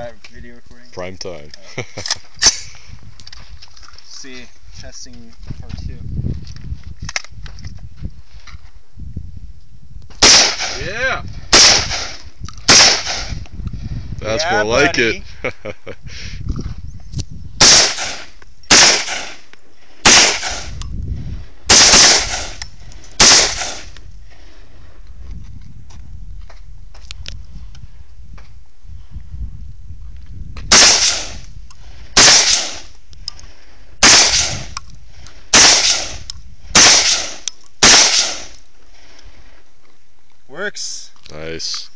got video recording? Prime time. See, testing part 2. Yeah! That's yeah, more like buddy. it. Works. Nice.